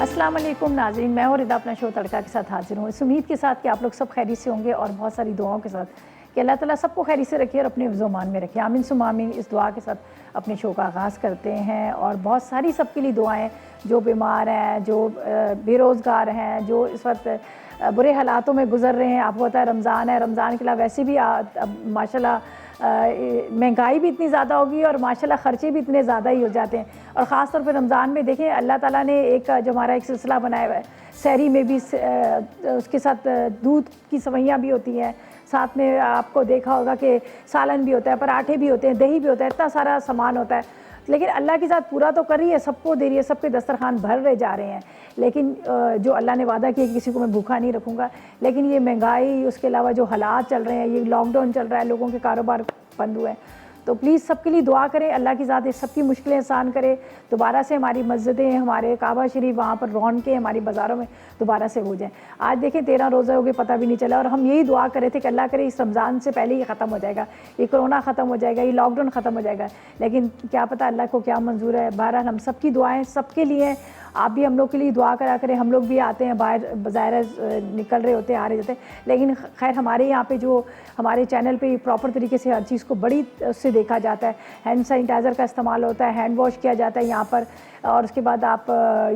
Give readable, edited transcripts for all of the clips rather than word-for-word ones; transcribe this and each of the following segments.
अस्सलाम वालेकुम नाज़रीन, मैं और रिदा अपना शो तड़का के साथ हाजिर हूँ। इस उम्मीद के साथ कि आप लोग सब खैरियत से होंगे और बहुत सारी दुआओं के साथ कि अल्लाह ताला सबको खैरियत से रखे और अपने हिफ्ज़-ओ-मान में रखे। आमीन सुम्मा आमीन। इस दुआ के साथ अपने शो का आगाज़ करते हैं और बहुत सारी सबके लिए दुआएं, जो बीमार हैं, जो बेरोज़गार हैं, जो इस वक्त बुरे हालातों में गुजर रहे हैं। आपको पता है रमज़ान है, रमज़ान के अलावा वैसे भी माशाल्लाह महंगाई भी इतनी ज़्यादा होगी और माशाल्लाह ख़र्चे भी इतने ज़्यादा ही हो जाते हैं। और ख़ास तौर पे रमज़ान में देखें अल्लाह ताला ने एक जो हमारा एक सिलसिला बनाया हुआ है, सहरी में भी उसके साथ दूध की सवैयाँ भी होती हैं, साथ में आपको देखा होगा कि सालन भी होता है, पराठे भी होते हैं, दही भी होता है, इतना सारा सामान होता है। लेकिन अल्लाह के साथ पूरा तो कर रही है, सबको दे रही है, सबके दस्तरखान भर रहे जा रहे हैं। लेकिन जो अल्लाह ने वादा किया कि किसी को मैं भूखा नहीं रखूँगा, लेकिन ये महंगाई, उसके अलावा जो हालात चल रहे हैं, ये लॉकडाउन चल रहा है, लोगों के कारोबार बंद हुए हैं, तो प्लीज़ सबके लिए दुआ करें, अल्लाह की ज़ात सबकी मुश्किलें आसान करे। दोबारा से हमारी मस्जिदें, हमारे काबा शरीफ, वहाँ पर रौनकें हमारी बाज़ारों में दोबारा से हो जाएं। आज देखें 13 रोज़े हो गए, पता भी नहीं चला, और हम यही दुआ कर रहे थे कि अल्लाह करे इस रमज़ान से पहले ही ख़त्म हो जाएगा, ये कोरोना ख़त्म हो जाएगा, ये लॉकडाउन ख़त्म हो जाएगा। लेकिन क्या पता अल्लाह को क्या मंजूर है। बहरहाल हम सबकी दुआएँ सबके लिए, आप भी हम लोग के लिए दुआ करा करें। हम लोग भी आते हैं बाहर, बाज़ार निकल रहे होते हैं, आ रहे होते हैं, लेकिन खैर हमारे यहाँ पे जो हमारे चैनल पे प्रॉपर तरीके से हर चीज़ को बड़ी उससे देखा जाता है। हैंड सैनिटाइज़र का इस्तेमाल होता है, हैंड वॉश किया जाता है यहाँ पर, और उसके बाद आप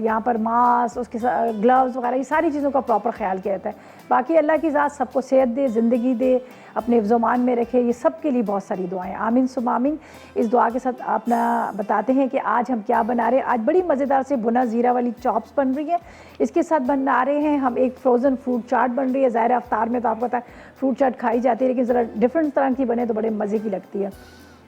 यहाँ पर मास्क, उसके साथ ग्लव्स वगैरह, ये सारी चीज़ों का प्रॉपर ख्याल किया जाता है। बाकी अल्लाह की ज़ात सबको सेहत दे, ज़िंदगी दे, अपने हिफ्ज़-ओ-मान में रखे, ये सब के लिए बहुत सारी दुआएं। आमीन सुम्मा आमीन। इस दुआ के साथ अपना बताते हैं कि आज हम क्या बना रहे हैं। आज बड़ी मज़ेदार से भुना ज़ीरा वाली चॉप्स बन रही है। इसके साथ बना रहे हैं हम एक फ्रोज़न फ्रूट चाट बन रही है। ज़ाहिर है अफ्तार में तो आपको पता है फ्रूट चाट खाई जाती है, लेकिन ज़रा डिफरेंट तरह की बने तो बड़े मज़े की लगती है।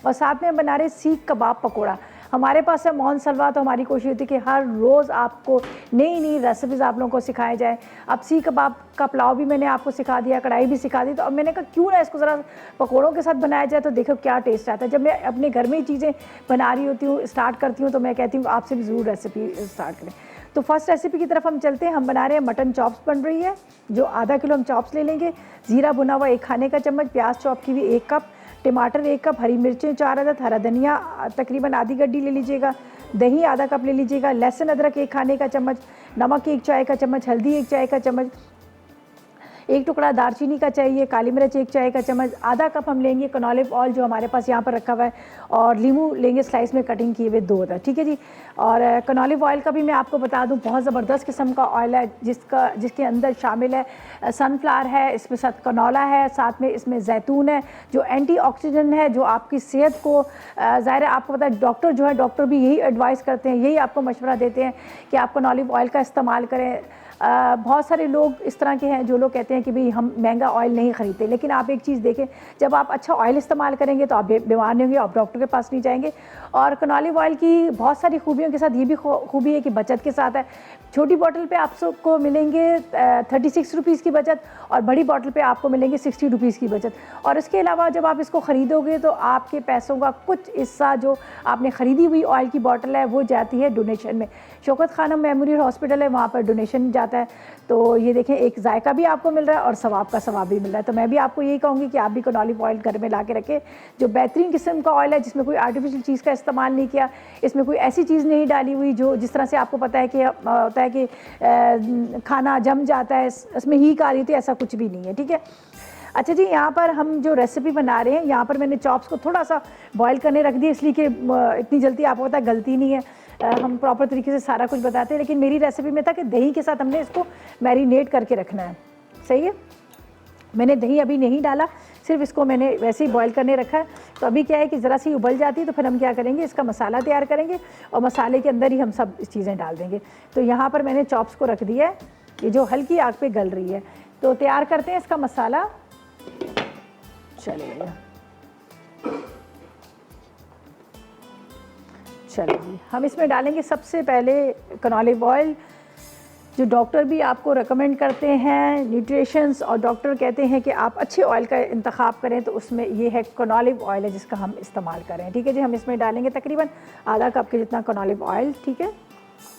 और साथ में बना रहे सीख कबाब पकौड़ा। हमारे पास है मोहन सलवा, तो हमारी कोशिश होती है कि हर रोज़ आपको नई नई रेसिपीज़ आप लोगों को सिखाए जाए। अब सीख कबाब का पुलाव भी मैंने आपको सिखा दिया, कढ़ाई भी सिखा दी, तो अब मैंने कहा क्यों ना इसको ज़रा पकौड़ों के साथ बनाया जाए, तो देखो क्या टेस्ट आता है। जब मैं अपने घर में ही चीज़ें बना रही होती हूँ, स्टार्ट करती हूँ, तो मैं कहती हूँ आपसे भी ज़रूर रेसिपी स्टार्ट करें। तो फर्स्ट रेसिपी की तरफ हम चलते हैं। हम बना रहे हैं मटन चॉप्स बन रही है। जो आधा किलो हम चॉप्स ले लेंगे, ज़ीरा भुना हुआ 1 खाने का चम्मच, प्याज चॉप की हुई 1 कप, टमाटर 1 कप, हरी मिर्चें 4 अदद, हरा धनिया तकरीबन आधी गड्डी ले लीजिएगा, दही आधा कप ले लीजिएगा, लहसुन अदरक 1 खाने का चम्मच, नमक 1 चाय का चम्मच, हल्दी 1 चाय का चम्मच, 1 टुकड़ा दालचीनी का चाहिए, काली मिर्च 1 चाय का चम्मच, आधा कप हम लेंगे कनॉलिव ऑयल जो हमारे पास यहाँ पर रखा हुआ है, और लीमू लेंगे स्लाइस में कटिंग किए हुए 2 अदद। ठीक है जी। और कनॉलिव ऑयल का भी मैं आपको बता दूँ, बहुत ज़बरदस्त किस्म का ऑयल है, जिसके अंदर शामिल है सनफ्लावर है, इसमें साथ कनौला है, साथ में इसमें जैतून है जो एंटीऑक्सीडेंट है, जो आपकी सेहत को, ज़ाहिर है आपको पता है डॉक्टर जो है, डॉक्टर भी यही एडवाइस करते हैं, यही आपको मशवरा देते हैं कि आप कनॉलिव ऑयल का इस्तेमाल करें। बहुत सारे लोग इस तरह के हैं जो लोग कहते हैं कि भाई हम महंगा ऑयल नहीं ख़रीदते, लेकिन आप एक चीज़ देखें, जब आप अच्छा ऑयल इस्तेमाल करेंगे तो आप बीमार नहीं होंगे, आप डॉक्टर के पास नहीं जाएंगे। और कनॉलिव ऑयल की बहुत सारी खूबियों के साथ ये भी खूबी है कि बचत के साथ है। छोटी बॉटल पे आप सबको मिलेंगे 36 रुपीज़ की बचत, और बड़ी बॉटल पे आपको मिलेंगे 60 रुपीज़ की बचत। और इसके अलावा जब आप इसको ख़रीदोगे तो आपके पैसों का कुछ हिस्सा जो आपने ख़रीदी हुई ऑयल की बॉटल है वो जाती है डोनेशन में। शौकत खानम मेमोरियल हॉस्पिटल है, वहाँ पर डोनेशन जाता है। तो ये देखें, एक जायका भी आपको मिल रहा है और सवाब का सवाब भी मिल रहा है। तो मैं भी आपको यही कहूँगी कि आप भी कनॉलिव ऑयल घर में ला के रखें, जो बेहतरीन किस्म का ऑयल है, जिसमें कोई आर्टिफिशियल चीज़ का इस्तेमाल नहीं किया, इसमें कोई ऐसी चीज़ नहीं डाली हुई जो जिस तरह से आपको पता है कि होता है कि खाना जम जाता है, इसमें हीक आ रही थी, ऐसा कुछ भी नहीं है। ठीक है। अच्छा जी, यहाँ पर हम जो रेसिपी बना रहे हैं, यहाँ पर मैंने चॉप्स को थोड़ा सा बॉईल करने रख दिया, इसलिए कि इतनी जल्दी आपको पता है गलती नहीं है, हम प्रॉपर तरीके से सारा कुछ बताते हैं। लेकिन मेरी रेसिपी में था कि दही के साथ हमने इसको मैरिनेट करके रखना है। सही है। मैंने दही अभी नहीं डाला, सिर्फ इसको मैंने वैसे ही बॉईल करने रखा है। तो अभी क्या है कि ज़रा सी उबल जाती है तो फिर हम क्या करेंगे, इसका मसाला तैयार करेंगे और मसाले के अंदर ही हम सब चीज़ें डाल देंगे। तो यहाँ पर मैंने चॉप्स को रख दिया है, ये जो हल्की आग पे गल रही है। तो तैयार करते हैं इसका मसाला। चलिए जी, हम इसमें डालेंगे सबसे पहले कनॉलिव ऑयल, जो डॉक्टर भी आपको रेकमेंड करते हैं, न्यूट्रिशंस, और डॉक्टर कहते हैं कि आप अच्छे ऑयल का इंतखाब करें, तो उसमें ये है कनॉलिव ऑयल है जिसका हम इस्तेमाल करें। ठीक है जी। हम इसमें डालेंगे तकरीबन आधा कप के जितना कनॉलिव ऑयल। ठीक है।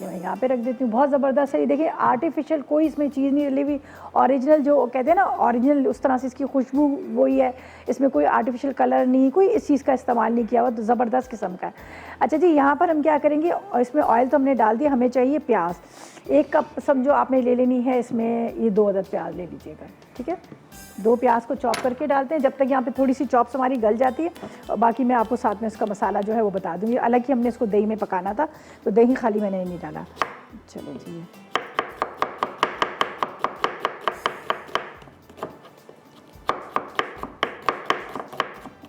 ये मैं यहाँ पे रख देती हूँ। बहुत ज़बरदस्त है ये, देखिए आर्टिफिशियल कोई इसमें चीज़ नहीं डली हुई, ओरिजिनल जो कहते हैं ना ओरिजिनल, उस तरह से इसकी खुशबू वही है, इसमें कोई आर्टिफिशियल कलर नहीं, कोई इस चीज़ का इस्तेमाल नहीं किया हुआ, तो ज़बरदस्त किस्म का है। अच्छा जी, यहाँ पर हम क्या करेंगे, और इसमें ऑयल तो हमने डाल दिया, हमें चाहिए प्याज। 1 कप समझो आपने ले लेनी है, इसमें ये 2 अदद प्याज ले लीजिएगा, ठीक है। 2 प्याज को चॉप करके डालते हैं, जब तक यहाँ पे थोड़ी सी चॉप्स हमारी गल जाती है, और बाकी मैं आपको साथ में इसका मसाला जो है वो बता दूँगी। अलग ही हमने इसको दही में पकाना था, तो दही खाली मैंने नहीं डाला। चलो जी,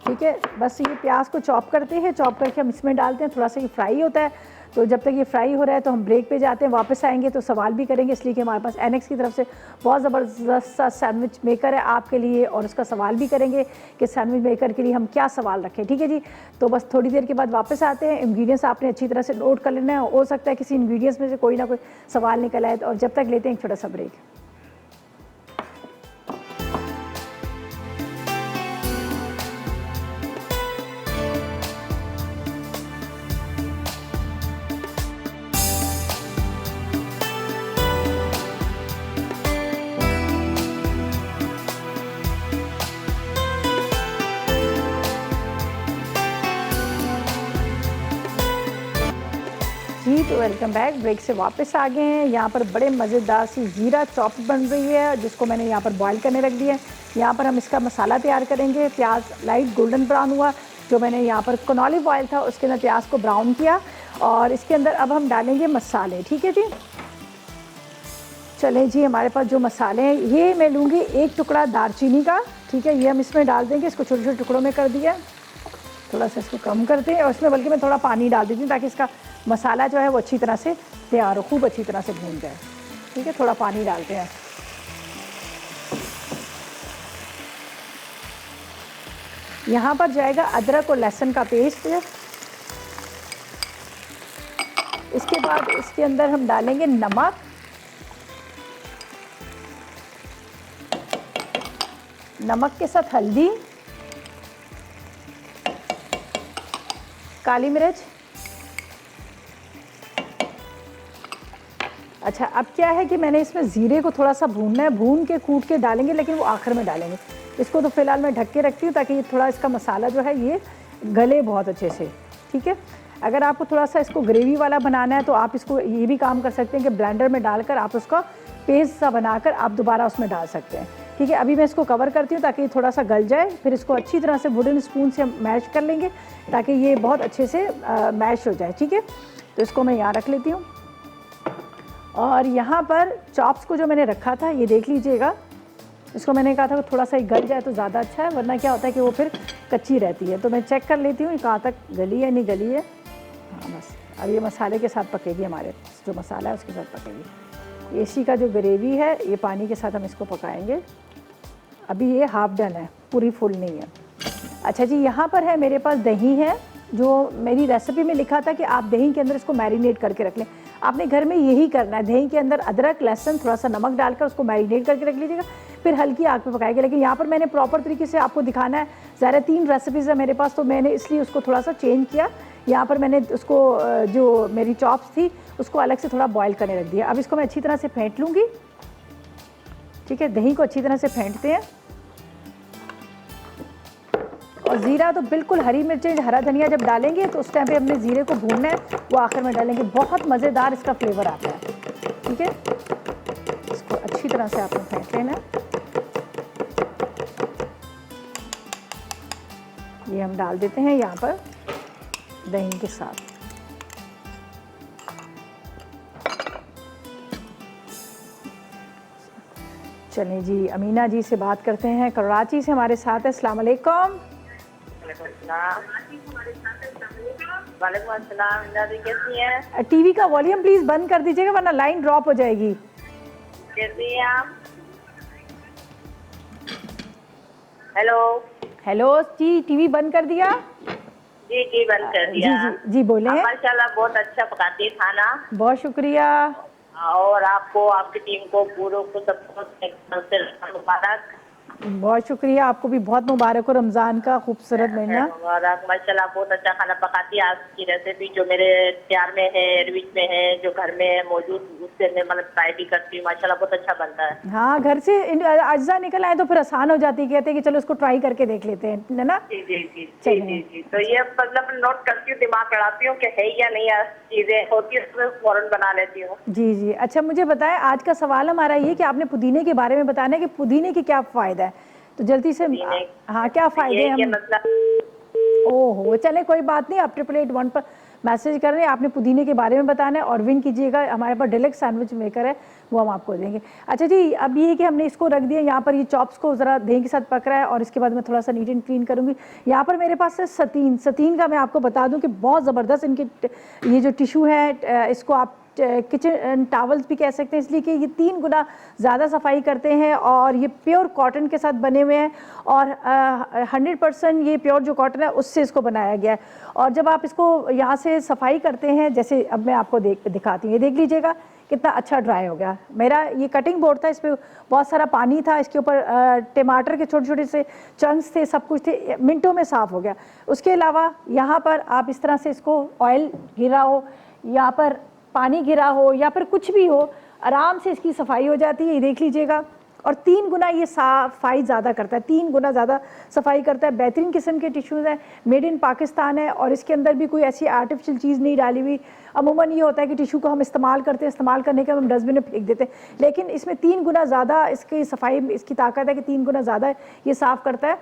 ठीक है, बस ये प्याज को चॉप करते हैं, चॉप करके हम इसमें डालते हैं, थोड़ा सा ये फ्राई होता है। तो जब तक ये फ्राई हो रहा है तो हम ब्रेक पे जाते हैं, वापस आएंगे तो सवाल भी करेंगे, इसलिए कि हमारे पास एनेक्स की तरफ से बहुत ज़बरदस्त सा सैंडविच मेकर है आपके लिए, और उसका सवाल भी करेंगे कि सैंडविच मेकर के लिए हम क्या सवाल रखें, ठीक है जी। तो बस थोड़ी देर के बाद वापस आते हैं। इंग्रेडिएंट्स आपने अच्छी तरह से नोट कर लेना है, हो सकता है किसी इंग्रेडिएंट्स में से कोई ना कोई सवाल निकल आए, और जब तक लेते हैं एक छोटा सा ब्रेक। जी, तो वेलकम बैक। ब्रेक से वापस आ गए हैं। यहाँ पर बड़े मज़ेदार सी ज़ीरा चॉप बन रही है, जिसको मैंने यहाँ पर बॉईल करने रख दिया है। यहाँ पर हम इसका मसाला तैयार करेंगे। प्याज लाइट गोल्डन ब्राउन हुआ, जो मैंने यहाँ पर कनौली ऑयल था उसके अंदर प्याज को ब्राउन किया, और इसके अंदर अब हम डालेंगे मसाले, ठीक है जी। चलें जी, हमारे पास जो मसाले हैं, ये मैं लूँगी 1 टुकड़ा दालचीनी का, ठीक है, ये हम इसमें डाल देंगे। इसको छोटे छोटे टुकड़ों में कर दिया, थोड़ा सा इसको कम करते हैं, और इसमें बल्कि मैं थोड़ा पानी डाल देती हूँ ताकि इसका मसाला जो है वो अच्छी तरह से तैयार हो, खूब अच्छी तरह से भून जाए, ठीक है। थोड़ा पानी डालते हैं। यहाँ पर जाएगा अदरक और लहसुन का पेस्ट। इसके बाद इसके अंदर हम डालेंगे नमक, नमक के साथ हल्दी, काली मिर्च। अच्छा, अब क्या है कि मैंने इसमें ज़ीरे को थोड़ा सा भूनना है, भून के कूट के डालेंगे, लेकिन वो आखिर में डालेंगे। इसको तो फ़िलहाल मैं ढक के रखती हूँ ताकि ये थोड़ा इसका मसाला जो है ये गले बहुत अच्छे से, ठीक है। अगर आपको थोड़ा सा इसको ग्रेवी वाला बनाना है तो आप इसको ये भी काम कर सकते हैं कि ब्लेंडर में डालकर आप उसका पेस्ट सा बनाकर आप दोबारा उसमें डाल सकते हैं, ठीक है। अभी मैं इसको कवर करती हूँ ताकि थोड़ा सा गल जाए, फिर इसको अच्छी तरह से वुडन स्पून से मैश कर लेंगे ताकि ये बहुत अच्छे से मैश हो जाए, ठीक है। तो इसको मैं यहाँ रख लेती हूँ, और यहाँ पर चॉप्स को जो मैंने रखा था ये देख लीजिएगा। इसको मैंने कहा था कि थोड़ा सा गल जाए तो ज़्यादा अच्छा है, वरना क्या होता है कि वो फिर कच्ची रहती है। तो मैं चेक कर लेती हूँ कहाँ तक गली है, नहीं गली है। हाँ बस, अब ये मसाले के साथ पकेगी, हमारे जो मसाला है उसके साथ पकेगी। इसी का जो ग्रेवी है ये पानी के साथ हम इसको पकाएंगे। अभी ये हाफ डन है, पूरी फुल नहीं है। अच्छा जी, यहाँ पर है मेरे पास दही है, जो मेरी रेसिपी में लिखा था कि आप दही के अंदर इसको मैरिनेट करके रख लें। आपने घर में यही करना है, दही के अंदर अदरक लहसुन थोड़ा सा नमक डालकर उसको मैरिनेट करके रख लीजिएगा, फिर हल्की आग पे पकाएंगे। लेकिन यहाँ पर मैंने प्रॉपर तरीके से आपको दिखाना है, ज़्यादा 3 रेसिपीज़ है मेरे पास, तो मैंने इसलिए उसको थोड़ा सा चेंज किया। यहाँ पर मैंने उसको जो मेरी चॉप्स थी उसको अलग से थोड़ा बॉयल करने रख दिया। अब इसको मैं अच्छी तरह से फेंट लूँगी, ठीक है। दही को अच्छी तरह से फेंटते हैं, और ज़ीरा तो बिल्कुल, हरी मिर्चें हरा धनिया जब डालेंगे तो उस टाइम पे हमने ज़ीरे को भूनना है, वो आखिर में डालेंगे। बहुत मज़ेदार इसका फ्लेवर आता है, ठीक है। इसको अच्छी तरह से आपने फेंट लेना है। ये हम डाल देते हैं यहाँ पर दही के साथ। चलिए जी, अमीना जी से बात करते हैं, कराची से हमारे साथ है। अस्सलाम वालेकुम। वालेकुम अस्सलाम, दादी कैसी हैं? टीवी का वॉल्यूम प्लीज़ बंद कर दीजिएगा वरना लाइन ड्रॉप हो जाएगी। कैसी हैं आप? हेलो हेलो जी, टीवी बंद कर दिया? जी जी, बंद कर दिया। जी जी बोलें। माशाल्लाह बहुत अच्छा पकाती है खाना। बहुत शुक्रिया। और आपको, आपकी टीम को, पूरों को, सबको मुबारक। बहुत शुक्रिया, आपको भी बहुत मुबारक हो रमज़ान का खूबसूरत महीना। मुबारक, माशाल्लाह बहुत अच्छा खाना पकाती है। आपकी रेसिपी जो मेरे प्यार में है, एयरविच में है, जो घर में है मौजूद, उससे मैं मतलब ट्राई भी करती हूँ। माशाल्लाह बहुत अच्छा बनता है। हाँ, घर से अज्जा निकल आए तो फिर आसान हो जाती है, कहते हैं कि चलो इसको ट्राई करके देख लेते हैं, है ना। जी जी जी जी चलिए। जी जी। तो ये मतलब नोट करती हूँ, दिमाग लड़ाती हूँ कि है या नहीं है, चीजें होती है उसमें फौरन बना लेती हूँ। जी जी। अच्छा, मुझे बताएं, आज का सवाल हमारा ये कि आपने पुदीने के बारे में बताना है कि पुदीने की क्या फ़ायदा है, तो जल्दी से। पुदीने हाँ, क्या फ़ायदे ये हैं कि हम। मतलब ओहो, चले कोई बात नहीं, आप 888 पर मैसेज कर रहे हैं, आपने पुदीने के बारे में बताना है और विन कीजिएगा, हमारे पास डिलक्स सैंडविच मेकर है, वो हम आपको देंगे। अच्छा जी, अब ये कि हमने इसको रख दिया यहाँ पर, ये चॉप्स को ज़रा दही के साथ पक रहा है और इसके बाद मैं थोड़ा सा नीट एंड क्लीन करूँगी। यहाँ पर मेरे पास है सतीन का मैं आपको बता दूँ कि बहुत ज़बरदस्त इनके ये जो टिशू है, इसको आप किचन टावल्स भी कह सकते हैं, इसलिए कि ये 3 गुना ज़्यादा सफाई करते हैं और ये प्योर कॉटन के साथ बने हुए हैं और 100% ये प्योर जो कॉटन है उससे इसको बनाया गया है। और जब आप इसको यहाँ से सफाई करते हैं, जैसे अब मैं आपको दिखाती हूँ, ये देख लीजिएगा कितना अच्छा ड्राई हो गया। मेरा ये कटिंग बोर्ड था, इस पर बहुत सारा पानी था, इसके ऊपर टमाटर के छोटे छोटे से चंक्स थे, सब कुछ थे, मिनटों में साफ़ हो गया। उसके अलावा यहाँ पर आप इस तरह से इसको ऑयल गिरा हो, यहाँ पर पानी गिरा हो या फिर कुछ भी हो, आराम से इसकी सफाई हो जाती है, ये देख लीजिएगा। और 3 गुना ये सफाई ज़्यादा करता है, 3 गुना ज़्यादा सफाई करता है। बेहतरीन किस्म के टिश्यूज़ हैं, मेड इन पाकिस्तान है और इसके अंदर भी कोई ऐसी आर्टिफिशियल चीज़ नहीं डाली हुई। अमूमन ये होता है कि टिशू को हम इस्तेमाल करते हैं, इस्तेमाल करने के हम डस्टबिन में फेंक देते हैं, लेकिन इसमें 3 गुना ज़्यादा इसकी सफाई, इसकी ताकत है कि 3 गुना ज़्यादा ये साफ़ करता है।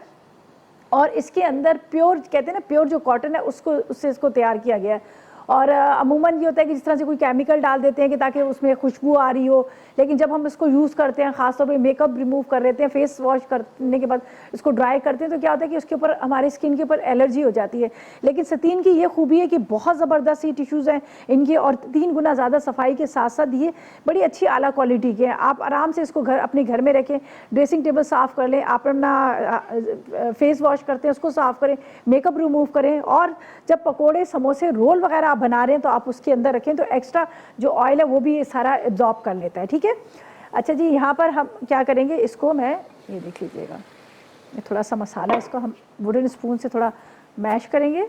और इसके अंदर प्योर, कहते हैं ना, प्योर जो कॉटन है उससे इसको तैयार किया गया है। और अमूमन ये होता है कि जिस तरह से कोई केमिकल डाल देते हैं कि ताकि उसमें खुशबू आ रही हो, लेकिन जब हम इसको यूज़ करते हैं, ख़ासतौर पे मेकअप रिमूव कर लेते हैं, फेस वॉश करने के बाद इसको ड्राई करते हैं, तो क्या होता है कि उसके ऊपर, हमारी स्किन के ऊपर एलर्जी हो जाती है। लेकिन सतीन की ये खूबी है कि बहुत ज़बरदस्त ये टिश्यूज़ हैं इनकी, और 3 गुना ज़्यादा सफाई के साथ साथ ये बड़ी अच्छी आला क्वालिटी के हैं। आप आराम से इसको अपने घर में रखें, ड्रेसिंग टेबल साफ़ कर लें, आप अपना फेस वॉश करते हैं उसको साफ़ करें, मेकअप रिमूव करें, और जब पकोड़े, समोसे, रोल वगैरह आप बना रहे हैं तो आप उसके अंदर रखें, तो एक्स्ट्रा जो ऑयल है वो भी सारा एब्जॉर्ब कर लेता है। ठीक है। अच्छा जी, यहाँ पर हम क्या करेंगे, इसको मैं, ये देख लीजिएगा, ये थोड़ा सा मसाला, इसको हम वुडन स्पून से थोड़ा मैश करेंगे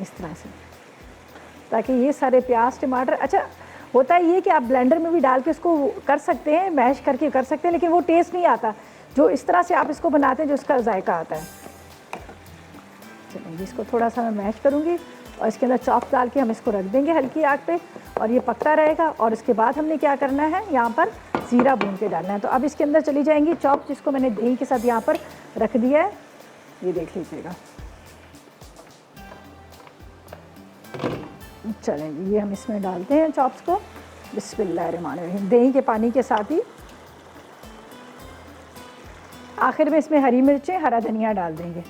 इस तरह से, ताकि ये सारे प्याज, टमाटर, अच्छा होता है ये कि आप ब्लेंडर में भी डाल के इसको कर सकते हैं, मैश करके कर सकते हैं, लेकिन वो टेस्ट नहीं आता जो इस तरह से आप इसको बनाते हैं, जो इसका जायका आता है। चलिए, इसको थोड़ा सा मैं मैश करूँगी और इसके अंदर चॉप डाल के हम इसको रख देंगे हल्की आग पे, और ये पकता रहेगा। और इसके बाद हमने क्या करना है, यहाँ पर ज़ीरा भून के डालना है। तो अब इसके अंदर चली जाएंगी चॉप, जिसको मैंने दही के साथ यहाँ पर रख दिया है, ये देख लीजिएगा। चलें, ये हम इसमें डालते हैं चॉप्स को, बिस्मिल्लाहिर्रहमानिर्रहीम, दही के पानी के साथ ही। आखिर में इसमें हरी मिर्चें, हरा धनिया डाल देंगे।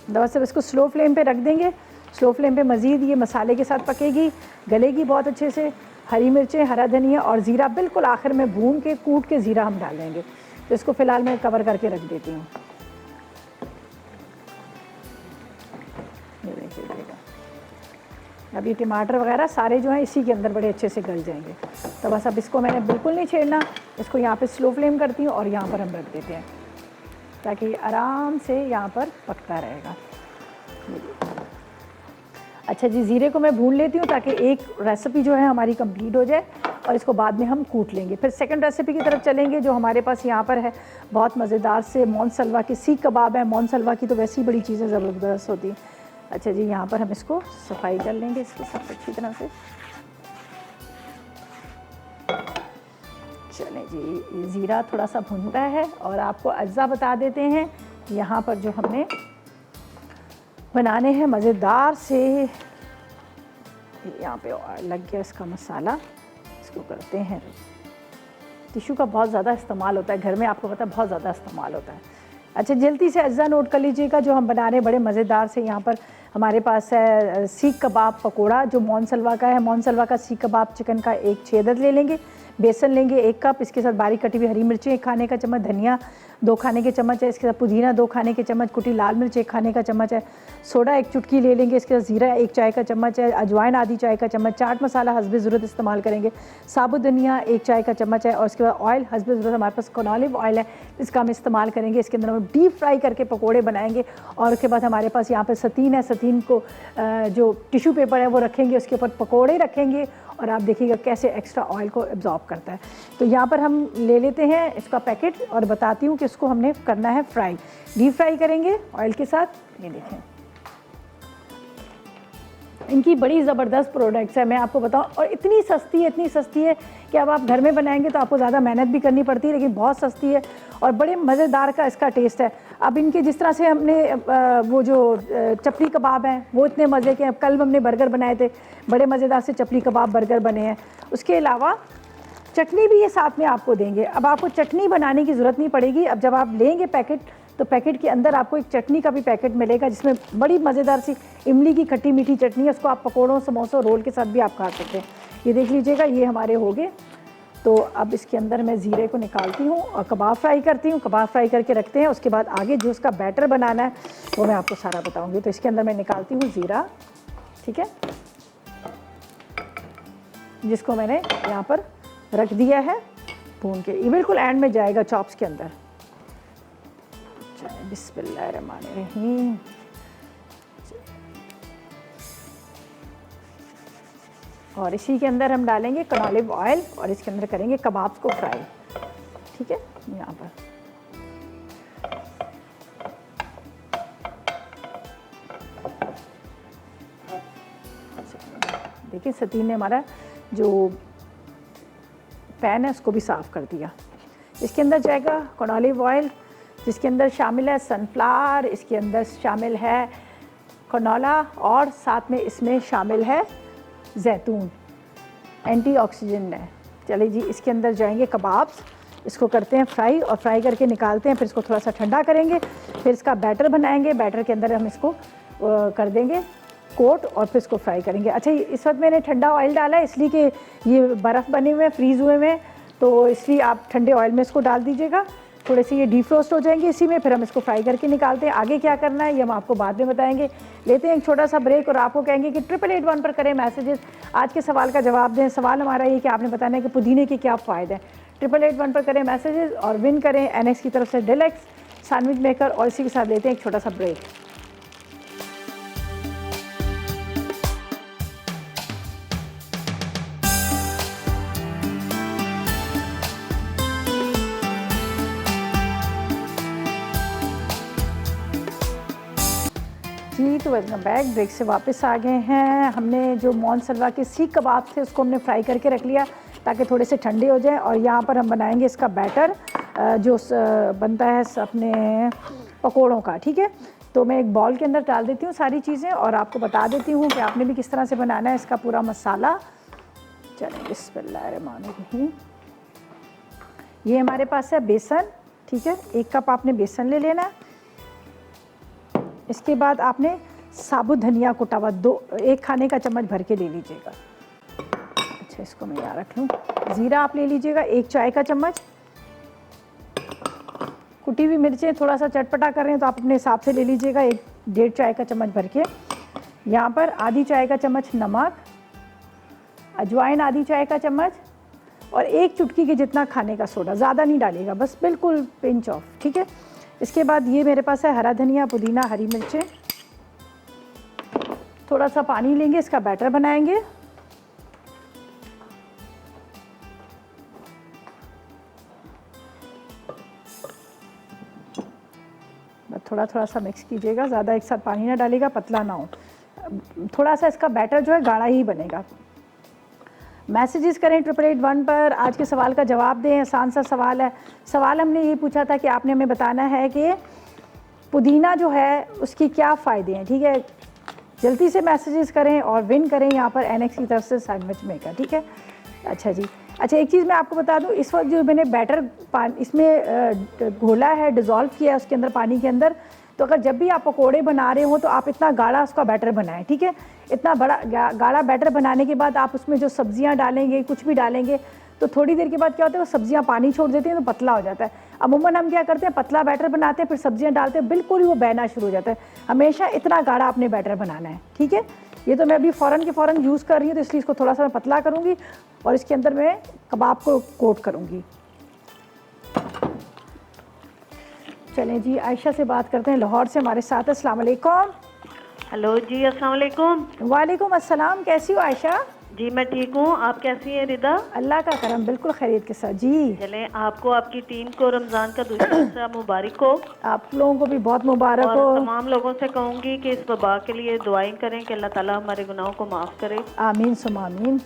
बस अब इसको स्लो फ्लेम पे रख देंगे। स्लो फ्लेम पे मज़ीद ये मसाले के साथ पकेगी, गलेगी बहुत अच्छे से। हरी मिर्चें, हरा धनिया और ज़ीरा बिल्कुल आखिर में भून के, कूट के ज़ीरा हम डाल देंगे। तो इसको फ़िलहाल मैं कवर करके रख देती हूँ। ये देखिएगा, अब ये टमाटर वगैरह सारे जो हैं इसी के अंदर बड़े अच्छे से गल जाएंगे। तो बस अब इसको मैंने बिल्कुल नहीं छेड़ना, इसको यहाँ पे स्लो फ्लेम करती हूँ और यहाँ पर हम रख देते हैं, ताकि आराम से यहाँ पर पकता रहेगा। अच्छा जी, ज़ीरे को मैं भून लेती हूँ ताकि एक रेसिपी जो है हमारी कंप्लीट हो जाए, और इसको बाद में हम कूट लेंगे। फिर सेकंड रेसिपी की तरफ चलेंगे, जो हमारे पास यहाँ पर है बहुत मज़ेदार से मोनसलवा की सीख कबाब है। मोनसलवा की तो वैसे ही बड़ी चीज़ें ज़बरदस्त होती हैं। अच्छा जी, यहाँ पर हम इसको सफाई कर लेंगे इसके साथ अच्छी तरह से। चलें जी, ज़ीरा थोड़ा सा भुनता है और आपको अज्जा बता देते हैं। यहाँ पर जो हमने बनाने हैं मज़ेदार से, यहाँ पे लग गया इसका मसाला, इसको करते हैं। टिश्यू का बहुत ज़्यादा इस्तेमाल होता है घर में, आपको पता है, बहुत ज़्यादा इस्तेमाल होता है। अच्छा, जल्दी से अज्जा नोट कर लीजिएगा, जो हम बना रहे हैं बड़े मज़ेदार से। यहाँ पर हमारे पास है सीख कबाब पकोड़ा जो मोनसलवा का है। मोनसलवा का सीख कबाब चिकन का एक 6 अदद ले लेंगे। बेसन लेंगे 1 कप, इसके साथ बारीक कटी हुई हरी मिर्चें 1 खाने का चम्मच, धनिया 2 खाने के चम्मच है, इसके साथ पुदीना 2 खाने के चम्मच, कुटी लाल मिर्च 1 खाने का चम्मच है, सोडा 1 चुटकी ले लेंगे, इसके साथ ज़ीरा 1 चाय का चम्मच है, अजवाइन आधी चाय का चम्मच, चाट मसाला हस्बे ज़रूरत इस्तेमाल करेंगे, साबुत धनिया 1 चाय का चम्मच है और इसके बाद ऑयल हस्बे ज़रूरत हमारे पास ऑलिव ऑयल है, इसका हम इस्तेमाल करेंगे। इसके अंदर हम डीप फ्राई करके पकोड़े बनाएंगे और उसके बाद हमारे पास यहाँ पर सतीन है, सतीन को जो टिश्यू पेपर है वो रखेंगे, उसके ऊपर पकोड़े रखेंगे और आप देखिएगा कैसे एक्स्ट्रा ऑयल को एब्जॉर्ब करता है। तो यहाँ पर हम ले लेते हैं इसका पैकेट और बताती हूँ कि इसको हमने करना है फ्राई, डीप फ्राई करेंगे ऑयल के साथ। ये देखें इनकी बड़ी ज़बरदस्त प्रोडक्ट्स है, मैं आपको बताऊं, और इतनी सस्ती है कि अब आप घर में बनाएंगे तो आपको ज़्यादा मेहनत भी करनी पड़ती है, लेकिन बहुत सस्ती है और बड़े मज़ेदार का इसका टेस्ट है। अब इनके जिस तरह से हमने वो जो चपली कबाब हैं वो इतने मज़े के हैं, कल हमने बर्गर बनाए थे, बड़े मज़ेदार से चपली कबाब बर्गर बने हैं। उसके अलावा चटनी भी ये साथ में आपको देंगे। अब आपको चटनी बनाने की ज़रूरत नहीं पड़ेगी। अब जब आप लेंगे पैकेट तो पैकेट के अंदर आपको एक चटनी का भी पैकेट मिलेगा जिसमें बड़ी मज़ेदार सी इमली की खट्टी मीठी चटनी है, उसको आप पकौड़ों समोसों रोल के साथ भी आप खा सकते हैं। ये देख लीजिएगा ये हमारे हो गए। तो अब इसके अंदर मैं ज़ीरे को निकालती हूँ और कबाब फ्राई करती हूँ। कबाब फ्राई करके रखते हैं, उसके बाद आगे जो उसका बैटर बनाना है वो मैं आपको सारा बताऊँगी। तो इसके अंदर मैं निकालती हूँ ज़ीरा, ठीक है, जिसको मैंने यहाँ पर रख दिया है भून के। ये बिल्कुल एंड में जाएगा चॉप्स के अंदर। बिस्मिल्लाहिर्रहमानिर्रहीम। और इसी के अंदर हम डालेंगे ऑलिव ऑयल और इसके अंदर करेंगे कबाब्स को फ्राई, ठीक है। यहाँ पर देखिए सतीन ने हमारा जो पैन है उसको भी साफ़ कर दिया। इसके अंदर जाएगा ऑलिव ऑयल जिसके अंदर शामिल है सनफ्लावर, इसके अंदर शामिल है कनोला और साथ में इसमें शामिल है जैतून, एंटीऑक्सीडेंट है। चलिए जी, इसके अंदर जाएंगे कबाब्स, इसको करते हैं फ्राई और फ्राई करके निकालते हैं, फिर इसको थोड़ा सा ठंडा करेंगे, फिर इसका बैटर बनाएंगे। बैटर के अंदर हम इसको कर देंगे कोट और फिर इसको फ्राई करेंगे। अच्छा, इस वक्त मैंने ठंडा ऑयल डाला है इसलिए कि ये बर्फ़ बने हुए हैं, फ्रीज़ हुए हैं, तो इसलिए आप ठंडे ऑयल में इसको डाल दीजिएगा। थोड़े से ये डीफ्रोस्ट हो जाएंगे इसी में, फिर हम इसको फ्राई करके निकालते हैं। आगे क्या करना है ये हम आपको बाद में बताएंगे। लेते हैं एक छोटा सा ब्रेक और आपको कहेंगे कि 888 पर करें मैसेजेस, आज के सवाल का जवाब दें। सवाल हमारा ये कि आपने बताना है कि पुदीने के क्या फ़ायदे हैं। 888 पर करें मैसेजेस और विन करें एनएक्स की तरफ से डिलेक्स सैंडविच मेकर। और इसी के साथ लेते हैं एक छोटा सा ब्रेक। जी, तो वेलकम बैक। ब्रेक से वापस आ गए हैं। हमने जो मोनसलवा के सीख कबाब थे उसको हमने फ्राई करके रख लिया ताकि थोड़े से ठंडे हो जाएं। और यहाँ पर हम बनाएंगे इसका बैटर जो बनता है अपने पकोड़ों का, ठीक है। तो मैं एक बॉल के अंदर डाल देती हूँ सारी चीज़ें और आपको बता देती हूँ कि आपने भी किस तरह से बनाना है इसका पूरा मसाला। चलिए बिस्मिल्लाहिर्रहमानिर्रहीम। ये हमारे पास है बेसन, ठीक है, 1 कप आपने बेसन ले लेना है। इसके बाद आपने साबुत धनिया कुटा हुआ 1 खाने का चम्मच भर के ले लीजिएगा। अच्छा, इसको मैं यहाँ रख लूँ। ज़ीरा आप ले लीजिएगा 1 चाय का चम्मच। कुटी हुई मिर्चें थोड़ा सा चटपटा कर रहे हैं तो आप अपने हिसाब से ले लीजिएगा, 1-1.5 चाय का चम्मच भर के। यहाँ पर आधी चाय का चम्मच नमक, अजवाइन आधी चाय का चम्मच और 1 चुटकी के जितना खाने का सोडा, ज़्यादा नहीं डालिएगा, बस बिल्कुल पिंच ऑफ, ठीक है। इसके बाद ये मेरे पास है हरा धनिया, पुदीना, हरी मिर्चें। थोड़ा सा पानी लेंगे, इसका बैटर बनाएंगे। थोड़ा थोड़ा सा मिक्स कीजिएगा, ज़्यादा एक साथ पानी ना डालिएगा, पतला ना हो। थोड़ा सा इसका बैटर जो है गाढ़ा ही बनेगा। मैसेजेस करें 888 पर, आज के सवाल का जवाब दें। आसान सा सवाल है। सवाल हमने ये पूछा था कि आपने हमें बताना है कि पुदीना जो है उसके क्या फ़ायदे हैं, ठीक है। जल्दी से मैसेजेस करें और विन करें यहाँ पर एनएक्स की तरफ से सैंडविच मेकर, ठीक है। अच्छा जी, अच्छा एक चीज़ मैं आपको बता दूँ, इस वक्त जो मैंने बैटर इसमें घोला है, डिज़ोल्व किया है उसके अंदर पानी के अंदर, तो अगर जब भी आप पकोड़े बना रहे हो तो आप इतना गाढ़ा उसका बैटर बनाएं, ठीक है। इतना बड़ा गाढ़ा बैटर बनाने के बाद आप उसमें जो सब्जियां डालेंगे, कुछ भी डालेंगे, तो थोड़ी देर के बाद क्या होता है वो सब्जियां पानी छोड़ देती हैं तो पतला हो जाता है। अमूमन हम क्या करते हैं, पतला बैटर बनाते हैं, फिर सब्जियां डालते हैं, बिल्कुल ही वो बहना शुरू हो जाता है। हमेशा इतना गाढ़ा आपने बैटर बनाना है, ठीक है। ये तो मैं अभी फ़ौरन के फ़ौरन यूज़ कर रही हूँ, तो इसलिए इसको थोड़ा सा मैं पतला करूँगी और इसके अंदर मैं कबाब को कोट करूँगी। चलें जी, आयशा से बात करते हैं, लाहौर से हमारे साथ। अस्सलाम वालेकुम। हेलो जी, अस्सलाम वालेकुम। वालेकुम अस्सलाम, कैसी हो आयशा? जी मैं ठीक हूँ, आप कैसी हैं रिदा? अल्लाह का करम, बिल्कुल खैरियत के साथ जी। चलें, आपको आपकी टीम को रमज़ान का दूसरा मुबारक हो। आप लोगों को भी बहुत मुबारक और हो। तमाम लोगों से कहूँगी कि इस वबा के लिए दुआएं करें कि अल्लाह ताला हमारे गुनाहों को माफ़ करे। आमीन सुम्मा आमीन।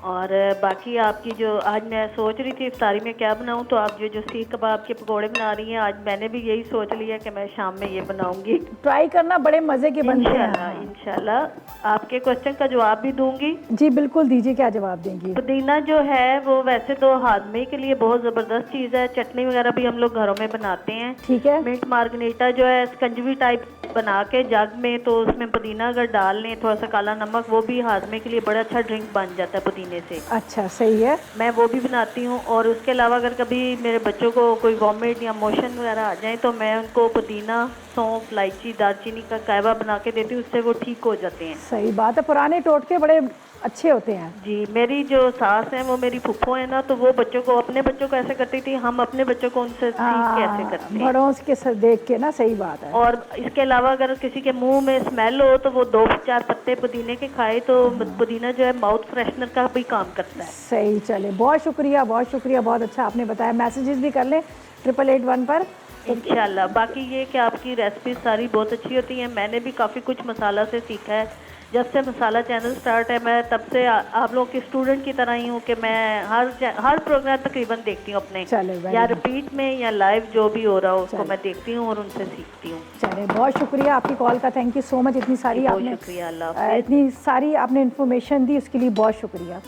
और बाकी आपकी जो आज मैं सोच रही थी इफ्तारी में क्या बनाऊं, तो आप जो सीख कबाब के पकोड़े बना रही हैं, आज मैंने भी यही सोच लिया कि मैं शाम में ये बनाऊंगी। ट्राई करना, बड़े मज़े के बनते इंशाल्लाह हैं। इंशाल्लाह आपके क्वेश्चन का जवाब भी दूंगी। जी बिल्कुल, दीजिए, क्या जवाब देंगी? पुदीना जो है वो वैसे तो हाजमे के लिए बहुत ज़बरदस्त चीज़ है। चटनी वगैरह भी हम लोग घरों में बनाते हैं। ठीक है। मिंट मार्गनीटा जो है स्कंजवी टाइप बना के जग में, तो उसमें पुदीना अगर डाल लें, थोड़ा सा काला नमक, वो भी हाजमे के लिए बड़ा अच्छा ड्रिंक बन जाता है पुदीने से। अच्छा, सही है। मैं वो भी बनाती हूँ। और उसके अलावा अगर कभी मेरे बच्चों को कोई वॉमिट या मोशन वगैरह आ जाए, तो मैं उनको पुदीना, सौंफ, इलायची, दालचीनी का कहवा बना के देती हूँ, उससे वो ठीक हो जाते हैं। सही बात है, पुराने टोटके बड़े अच्छे होते हैं। जी, मेरी जो सास है वो मेरी फुफ्फो है ना, तो वो बच्चों को, अपने बच्चों को ऐसे करती थी, हम अपने बच्चों को उनसे सीख के ऐसे करते हैं। बड़ों के देख के ना, सही बात है। और इसके अलावा अगर किसी के मुंह में स्मेल हो तो वो 2-4 पत्ते पुदीने के खाए, तो पुदीना जो है माउथ फ्रेशनर का भी काम करता है। सही, चले, बहुत शुक्रिया, बहुत शुक्रिया, बहुत अच्छा आपने बताया। मैसेजेस भी कर लें 8881 पर इंशाल्लाह। बाकी ये कि आपकी रेसिपी सारी बहुत अच्छी होती हैं। मैंने भी काफ़ी कुछ मसाला से सीखा है। जब से मसाला चैनल स्टार्ट है, मैं तब से आप लोगों की स्टूडेंट की तरह ही हूँ कि मैं हर प्रोग्राम तकरीबन देखती हूँ अपने, या रिपीट में या लाइव जो भी हो रहा हो उसको मैं देखती हूँ और उनसे सीखती हूँ। चले, बहुत शुक्रिया आपकी कॉल का, थैंक यू सो मच। इतनी सारी आपने, शुक्रिया, अल्लाह हाफ़िज़। इतनी सारी आपने इन्फॉर्मेशन दी, उसके लिए बहुत शुक्रिया।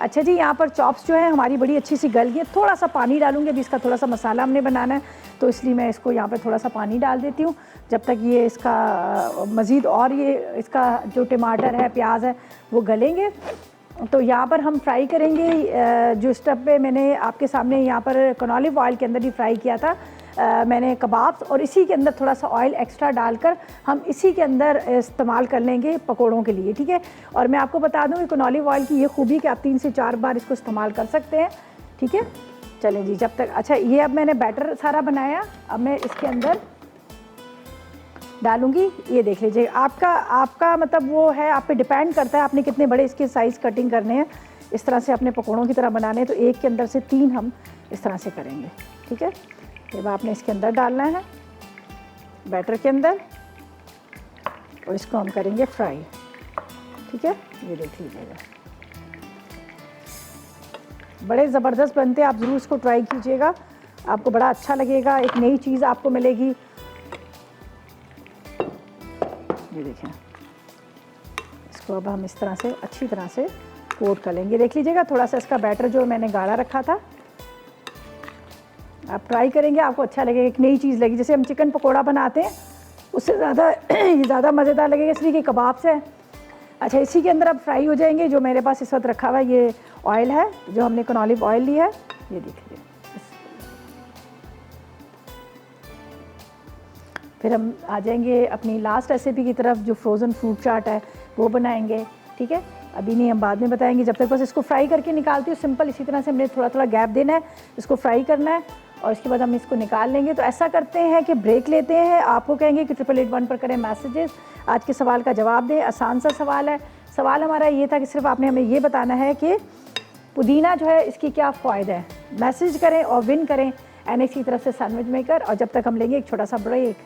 अच्छा जी, यहाँ पर चॉप्स जो है हमारी बड़ी अच्छी सी गल गई है। थोड़ा सा पानी डालूंगी, अभी इसका थोड़ा सा मसाला हमने बनाना है, तो इसलिए मैं इसको यहाँ पर थोड़ा सा पानी डाल देती हूँ, जब तक ये इसका मज़ीद और ये इसका जो टमाटर है, प्याज है, वो गलेंगे। तो यहाँ पर हम फ्राई करेंगे, जो स्टफ पे मैंने आपके सामने यहाँ पर कनॉलिव ऑयल के अंदर ही फ्राई किया था मैंने कबाब्स, और इसी के अंदर थोड़ा सा ऑयल एक्स्ट्रा डालकर हम इसी के अंदर इस्तेमाल कर लेंगे पकोड़ों के लिए, ठीक है। और मैं आपको बता दूँ कि कनॉलिव ऑयल की ये खूबी कि आप 3 से 4 बार इसको इस्तेमाल कर सकते हैं, ठीक है। चलें जी, जब तक, अच्छा ये अब मैंने बैटर सारा बनाया, अब मैं इसके अंदर डालूंगी। ये देख लीजिए, आपका मतलब वो है, आप पे डिपेंड करता है आपने कितने बड़े इसके साइज़ कटिंग करने हैं। इस तरह से अपने पकौड़ों की तरह बनाने हैं, तो एक के अंदर से 3 हम इस तरह से करेंगे, ठीक है। अब आपने इसके अंदर डालना है बैटर के अंदर, और इसको हम करेंगे फ्राई, ठीक है। ये देख लीजिएगा, बड़े ज़बरदस्त बनते हैं, आप ज़रूर इसको ट्राई कीजिएगा, आपको बड़ा अच्छा लगेगा, एक नई चीज़ आपको मिलेगी। ये देखें, इसको अब हम इस तरह से अच्छी तरह से कोट कर लेंगे। देख लीजिएगा, थोड़ा सा इसका बैटर जो मैंने गाढ़ा रखा था, आप ट्राई करेंगे, आपको अच्छा लगेगा, एक नई चीज़ लगी। जैसे हम चिकन पकोड़ा बनाते हैं उससे ज़्यादा ये ज़्यादा मज़ेदार लगेगा, इसलिए कि कबाब से। अच्छा, इसी के अंदर अब फ्राई हो जाएंगे। जो मेरे पास इस वक्त रखा हुआ है ये ऑयल है, जो हमने कनॉलिव ऑयल लिया है, ये देखिए। फिर हम आ जाएंगे अपनी लास्ट रेसिपी की तरफ, जो फ्रोज़न फ्रूट चाट है वो बनाएंगे, ठीक है। अभी नहीं, हम बाद में बताएंगे। जब तक बस इसको फ्राई करके निकालती हूँ, सिंपल इसी तरह से हमने थोड़ा थोड़ा गैप देना है, इसको फ्राई करना है, और इसके बाद हम इसको निकाल लेंगे। तो ऐसा करते हैं कि ब्रेक लेते हैं, आपको कहेंगे कि 8881 पर करें मैसेजेस, आज के सवाल का जवाब दें। आसान सा सवाल है। सवाल हमारा ये था कि सिर्फ आपने हमें ये बताना है कि पुदीना जो है इसकी क्या फ़ायदा है। मैसेज करें और विन करें NX की तरफ से सैंडविच मेकर। और जब तक हम लेंगे एक छोटा सा ब्रेक।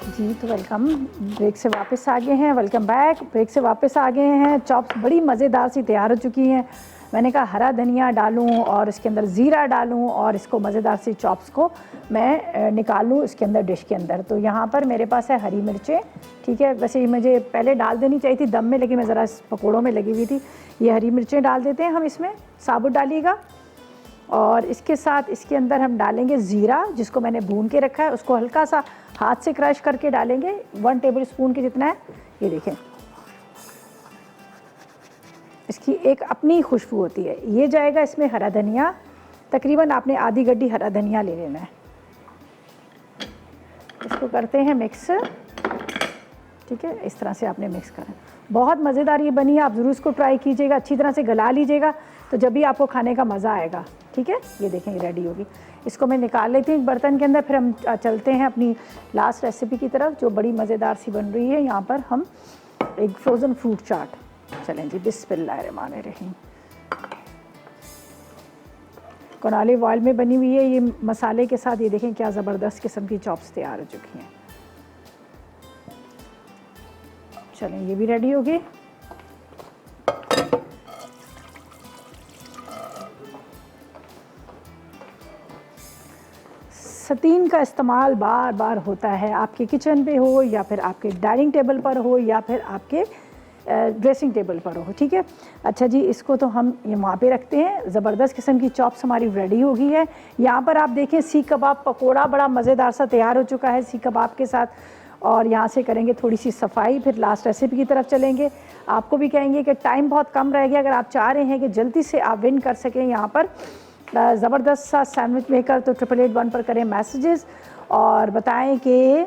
जी, तो वेलकम, ब्रेक से वापस आ गए हैं, वेलकम बैक। ब्रेक से वापस आ गए हैं। चॉप्स बड़ी मज़ेदार सी तैयार हो चुकी हैं। मैंने कहा हरा धनिया डालूं और इसके अंदर ज़ीरा डालूं और इसको मज़ेदार सी चॉप्स को मैं निकाल लूँ इसके अंदर, डिश के अंदर। तो यहाँ पर मेरे पास है हरी मिर्चें, ठीक है। वैसे ये मुझे पहले डाल देनी चाहिए थी दम में, लेकिन मैं ज़रा पकौड़ों में लगी हुई थी। ये हरी मिर्चें डाल देते हैं हम इसमें, साबुत डालिएगा। और इसके साथ इसके अंदर हम डालेंगे ज़ीरा, जिसको मैंने भून के रखा है, उसको हल्का सा हाथ से क्रश करके डालेंगे, 1 टेबल स्पून के जितना है। ये देखें, इसकी एक अपनी खुशबू होती है। ये जाएगा इसमें हरा धनिया, तकरीबन आपने आधी गड्डी हरा धनिया ले लेना है। इसको करते हैं मिक्स, ठीक है, इस तरह से आपने मिक्स करना। बहुत मज़ेदार ये बनी है, आप ज़रूर इसको ट्राई कीजिएगा, अच्छी तरह से गला लीजिएगा, तो जब भी आपको खाने का मज़ा आएगा। ठीक है, ये देखें रेडी होगी। इसको मैं निकाल लेती हूँ एक बर्तन के अंदर, फिर हम चलते हैं अपनी लास्ट रेसिपी की तरफ, जो बड़ी मज़ेदार सी बन रही है। यहाँ पर हम एक फ्रोज़न फ्रूट चाट, चलें जी, बिस्मिल्लाहिर्रहमानिर्रहीम। कौन ऑलिव ऑयल में बनी हुई है ये मसाले के साथ। ये देखें क्या ज़बरदस्त किस्म की चॉप्स तैयार हो चुकी हैं। चलें, ये भी रेडी होगी। सतीन का इस्तेमाल बार बार होता है, आपके किचन पे हो या फिर आपके डाइनिंग टेबल पर हो या फिर आपके ड्रेसिंग टेबल पर हो। ठीक है, अच्छा जी, इसको तो हम ये वहाँ पे रखते हैं। ज़बरदस्त किस्म की चॉप्स हमारी रेडी हो गई है। यहाँ पर आप देखें सीख कबाब पकोड़ा बड़ा मज़ेदार सा तैयार हो चुका है सीख कबाब के साथ। और यहाँ से करेंगे थोड़ी सी सफाई, फिर लास्ट रेसिपी की तरफ चलेंगे। आपको भी कहेंगे कि टाइम बहुत कम रह गया, अगर आप चाह रहे हैं कि जल्दी से आप विन कर सकें यहाँ पर ज़बरदस्त सा सैंडविच मेकर, तो 888 पर करें मैसेजेस और बताएं कि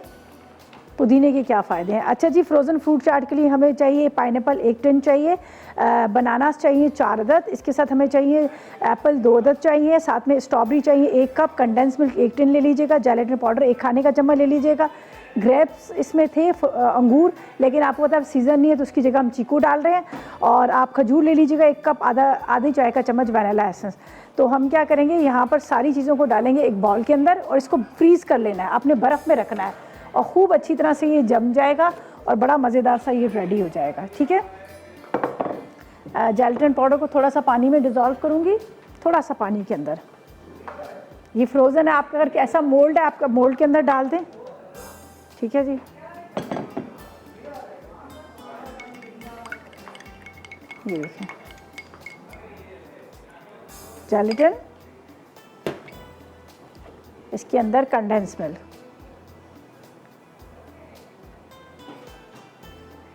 पुदीने के क्या फ़ायदे हैं। अच्छा जी, फ्रोज़न फ्रूट चाट के लिए हमें चाहिए पाइनएप्पल 1 टन चाहिए, बनानास चाहिए 4 अदद, इसके साथ हमें चाहिए एप्पल 2 अदद चाहिए, साथ में स्ट्रॉबेरी चाहिए 1 कप, कंडेंस मिल्क 1 टिन ले लीजिएगा, जेलेटिन पाउडर 1 खाने का चम्मच ले लीजिएगा। ग्रेप्स इसमें थे अंगूर, लेकिन आपको पता है सीज़न नहीं है तो उसकी जगह हम चीकू डाल रहे हैं। और आप खजूर ले लीजिएगा 1 कप, आधी चाय का चम्मच वैनिला एसेंस। तो हम क्या करेंगे, यहाँ पर सारी चीज़ों को डालेंगे एक बाउल के अंदर और इसको फ्रीज़ कर लेना है, आपने बर्फ़ में रखना है और ख़ूब अच्छी तरह से ये जम जाएगा और बड़ा मज़ेदार सा ये रेडी हो जाएगा। ठीक है, जेलेटिन पाउडर को थोड़ा सा पानी में डिज़ोल्व करूँगी, थोड़ा सा पानी के अंदर। ये फ्रोज़न है, आपका अगर ऐसा मोल्ड है आपका मोल्ड के अंदर डाल दें। ठीक है जी, ये देखें जेलेटिन, इसके अंदर कंडेंस मिल्क।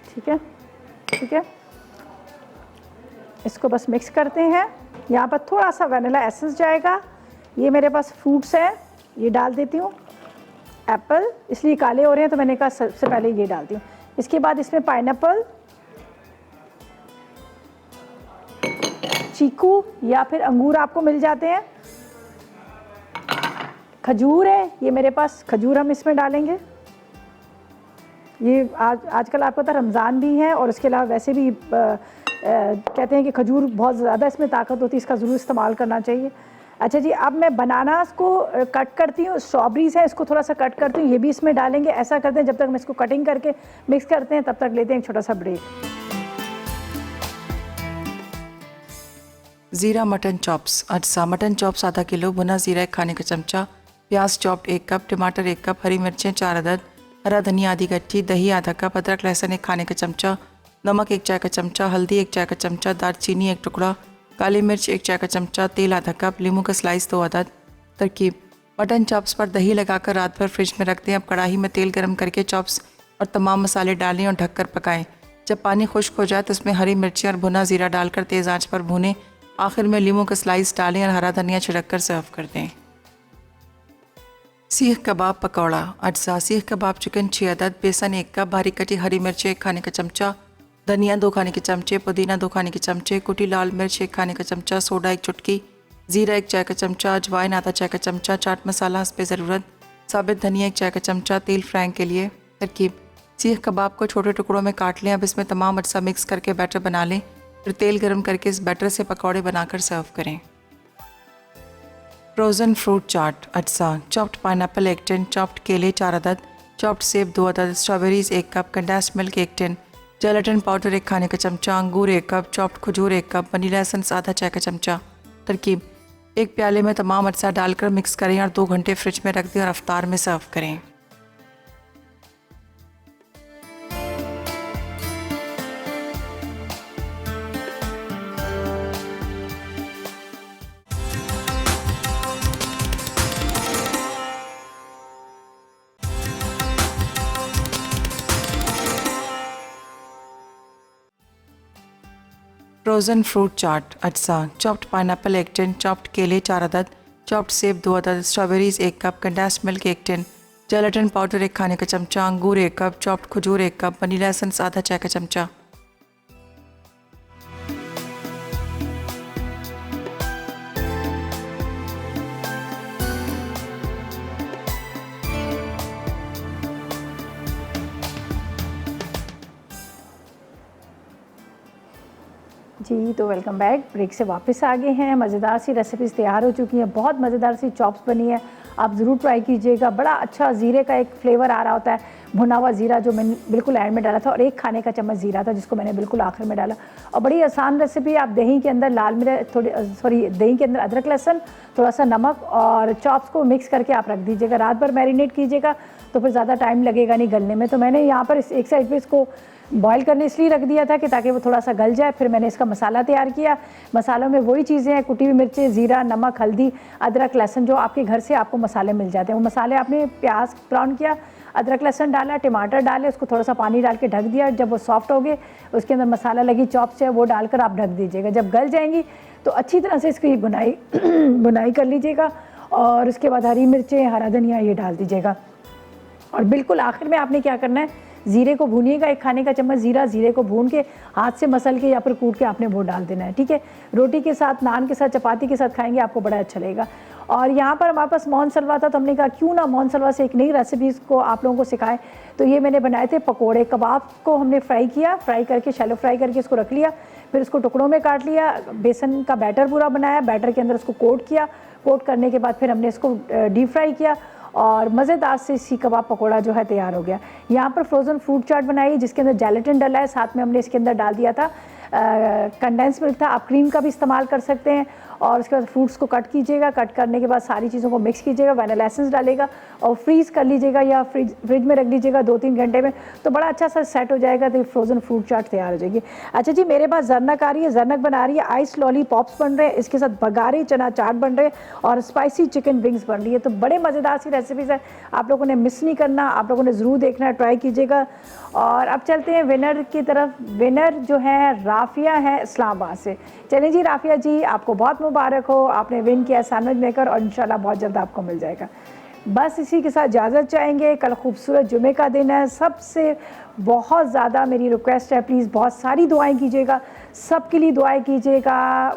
ठीक है, ठीक है, इसको बस मिक्स करते हैं। यहाँ पर थोड़ा सा वैनिला एसेंस जाएगा। ये मेरे पास फ्रूट्स हैं, ये डाल देती हूँ। एप्पल इसलिए काले हो रहे हैं तो मैंने कहा सबसे पहले ये डालती हूँ। इसके बाद इसमें पाइनएप्पल, चीकू या फिर अंगूर आपको मिल जाते हैं, खजूर है ये मेरे पास, खजूर हम इसमें डालेंगे। ये आजकल आपको पता रमज़ान भी है और उसके अलावा वैसे भी कहते हैं कि खजूर बहुत ज़्यादा इसमें ताकत होती है, इसका ज़रूर इस्तेमाल करना चाहिए। अच्छा जी, अब मैं बनानास को कट करती हूँ, स्ट्रॉबेरीज़ है इसको थोड़ा सा कट करती हूँ, ये भी इसमें डालेंगे। ऐसा करते हैं जब तक हम इसको कटिंग करके मिक्स करते हैं तब तक लेते हैं एक छोटा सा ब्रेक। ज़ीरा मटन चॉप्स, अज्जा मटन चॉप्स आधा किलो, भुना ज़ीरा 1 खाने का चमचा, प्याज चॉप्ड 1 कप, टमाटर 1 कप, हरी मिर्चें 4 अदद, हरा धनिया आधी गट्ठी, दही आधा कप, अदरक लहसुन 1 खाने का चमचा, नमक 1 चाय का चमचा, हल्दी 1 चाय का चमचा, दालचीनी 1 टुकड़ा, काली मिर्च 1 चाय का चमचा, तेल आधा कप, नींबू का स्लाइस 2 अदद। तरकीब, मटन चॉप्स पर दही लगाकर रात भर फ्रिज में रख दें। अब कढ़ाई में तेल गर्म करके चॉप्स और तमाम मसाले डालें और ढककर पकाएं। जब पानी खुश्क हो जाए तो उसमें हरी मिर्ची और भुना ज़ीरा डालकर तेज़ आंच पर भूनें। आखिर में नींबू का स्लाइस डालें और हरा धनिया छिड़क कर सर्व कर दें। सीख कबाब पकौड़ा, अज्जा सीख कबाब चिकन 6 अदद, बेसन 1 कप, बारीक कटी हरी मिर्च 1 खाने का चमचा, धनिया 2 खाने के चमचे, पुदीना 2 खाने के चमचे, कुटी लाल मिर्च 1 खाने का चमचा, सोडा 1 चुटकी, ज़ीरा 1 चाय का चमचा, अजवाइन आधा चाय का चमचा, चाट मसाला हस्बे ज़रूरत, साबित धनिया 1 चाय का चमचा, तेल फ्राइंग के लिए। तरकीब, सीख कबाब को छोटे टुकड़ों में काट लें। अब इसमें तमाम अज्जा मिक्स करके बैटर बना लें, फिर तेल गर्म करके इस बैटर से पकौड़े बनाकर सर्व करें। फ्रोज़न फ्रूट चाट, अज्जा चॉप्ड पाइनएप्पल 1 टिन, चॉप्ड केले 4 अदद, चॉप्ड सेब 2 अदद, strawberries 1 cup, condensed milk 1 tin, gelatin powder 1 खाने का चमचा, अंगूर 1 कप, चॉप्ड खजूर 1 कप, वनीला एसेंस आधा चाय का चमचा। तरकीब, 1 प्याले में तमाम अज्जा डालकर मिक्स करें और 2 घंटे फ्रिज में रख दें और अफ्तार में सर्व करें। फ्रोज़न फ्रूट चाट अज्जा, चॉप्ड पाइनएप्पल 1 टिन, चॉप्ड केले 4 अदद, चॉप्ड सेब 2 अदद, strawberries 1 cup, condensed milk 1 tin, gelatin powder 1 खाने का चमचा, अंगूर 1 कप, चॉप्ड खजूर 1 कप, वनीला एसेंस आधा चाय का चमचा। जी तो वेलकम बैक। ब्रेक से वापस आ गए हैं। मज़ेदार सी रेसिपीज़ तैयार हो चुकी हैं, बहुत मज़ेदार सी चॉप्स बनी है, आप ज़रूर ट्राई कीजिएगा। बड़ा अच्छा ज़ीरे का एक फ्लेवर आ रहा होता है, भुना हुआ ज़ीरा जो मैंने बिल्कुल एंड में डाला था, और 1 खाने का चम्मच ज़ीरा था जिसको मैंने बिल्कुल आखिर में डाला। और बड़ी आसान रेसिपी, आप दही के अंदर लाल मिर्च दही के अंदर अदरक लहसुन, थोड़ा सा नमक और चॉप्स को मिक्स करके आप रख दीजिएगा, रात भर मैरिनेट कीजिएगा तो फिर ज़्यादा टाइम लगेगा नहीं गलने में। तो मैंने यहाँ पर एक साइड पर इसको बॉईल करने इसलिए रख दिया था कि ताकि वो थोड़ा सा गल जाए। फिर मैंने इसका मसाला तैयार किया। मसालों में वही चीज़ें हैं, कुटी हुई मिर्चें, ज़ीरा, नमक, हल्दी, अदरक, लहसुन, जो आपके घर से आपको मसाले मिल जाते हैं। वो मसाले आपने प्याज ब्राउन किया, अदरक लहसुन डाला, टमाटर डाले, उसको थोड़ा सा पानी डाल के ढक दिया। जब वो सॉफ्ट हो गए उसके अंदर मसाला लगी चॉप्स है वो डालकर आप ढक दीजिएगा। जब गल जाएंगी तो अच्छी तरह से इसकी बुनाई बुनाई कर लीजिएगा। और उसके बाद हरी मिर्चें, हरा धनिया ये डाल दीजिएगा। और बिल्कुल आखिर में आपने क्या करना है, ज़ीरे को भूनिएगा, 1 खाने का चम्मच ज़ीरे को भून के हाथ से मसल के या फिर कूट के आपने वो डाल देना है, ठीक है। रोटी के साथ, नान के साथ, चपाती के साथ खाएंगे आपको बड़ा अच्छा लगेगा। और यहाँ पर हमारे पास मोहन सलवा था तो हमने कहा क्यों ना मोहन सलवा से एक नई रेसिपी को आप लोगों को सिखाएं। तो ये मैंने बनाए थे पकोड़े। कबाब को हमने फ्राई किया, फ्राई करके शैलो फ्राई करके इसको रख लिया, फिर उसको टुकड़ों में काट लिया, बेसन का बैटर पूरा बनाया, बैटर के अंदर उसको कोट किया, कोट करने के बाद फिर हमने इसको डीप फ्राई किया और मज़ेदार से सीख कबाब पकोड़ा जो है तैयार हो गया। यहाँ पर फ्रोज़न फ्रूट चाट बनाई जिसके अंदर जेलेटिन डला है, साथ में हमने इसके अंदर डाल दिया था कंडेंस मिल्क था, आप क्रीम का भी इस्तेमाल कर सकते हैं। और उसके बाद फ्रूट्स को कट कीजिएगा, कट करने के बाद सारी चीज़ों को मिक्स कीजिएगा, वनीला एसेंस डालेगा और फ्रीज़ कर लीजिएगा या फ्रिज में रख दीजिएगा 2-3 घंटे में, तो बड़ा अच्छा सा सेट हो जाएगा। तो फ्रोज़न फ्रूट चाट तैयार हो जाएगी। अच्छा जी, मेरे पास जरनक आ रही है, जरनक बना रही है, आइस लॉलीपॉप्स बन रहे हैं, इसके साथ बघारी चना चाट बन रहे हैं और स्पाइसी चिकन विंग्स बन रही है। तो बड़े मज़ेदार सी रेसिपीज़ है, आप लोगों ने मिस नहीं करना, आप लोगों ने ज़रूर देखना, ट्राई कीजिएगा। और अब चलते हैं विनर की तरफ। विनर जो है राफिया है इस्लामाबाद से। चलिए जी राफिया जी, आपको बहुत मुबारक हो, आपने विन किया सैंडविच मेकर और इंशाल्लाह बहुत जल्द आपको मिल जाएगा। बस इसी के साथ इजाज़त चाहेंगे। कल खूबसूरत जुमे का दिन है, सबसे बहुत ज़्यादा मेरी रिक्वेस्ट है, प्लीज़ बहुत सारी दुआएं कीजिएगा, सबके लिए दुआएं कीजिएगा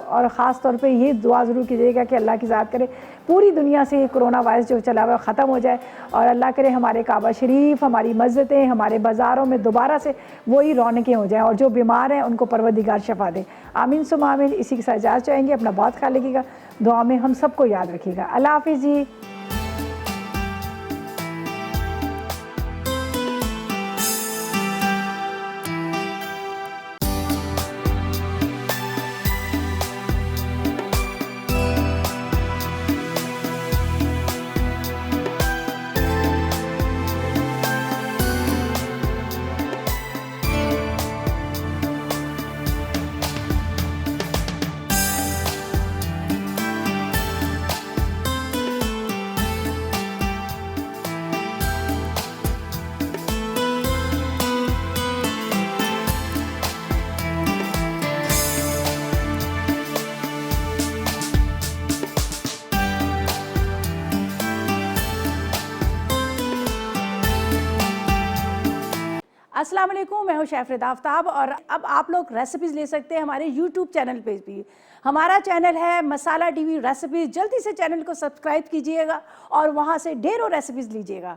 और ख़ास तौर पे ये दुआ ज़रूर कीजिएगा कि अल्लाह की ज़ात करे पूरी दुनिया से ये कोरोना वायरस जो चला हुआ है ख़त्म हो जाए और अल्लाह करे हमारे काबा शरीफ, हमारी मस्जिदें, हमारे बाज़ारों में दोबारा से वही रौनकें हो जाएं और जो बीमार हैं उनको परवरदिगार शफा दे। आमीन सुम आमीन। इसी के साथ इजाज़त चाहेंगे। अपना बहुत ख्याल रखिएगा, दुआ में हम सबको याद रखिएगा। अल्लाह हाफ़िज़ जी। अस्सलाम वालेकुम, मैं हूँ शेफ़ आफ्ताब और अब आप लोग रेसिपीज़ ले सकते हैं हमारे यूट्यूब चैनल पे भी। हमारा चैनल है मसाला टीवी रेसिपीज़। जल्दी से चैनल को सब्सक्राइब कीजिएगा और वहाँ से ढेरों रेसिपीज़ लीजिएगा।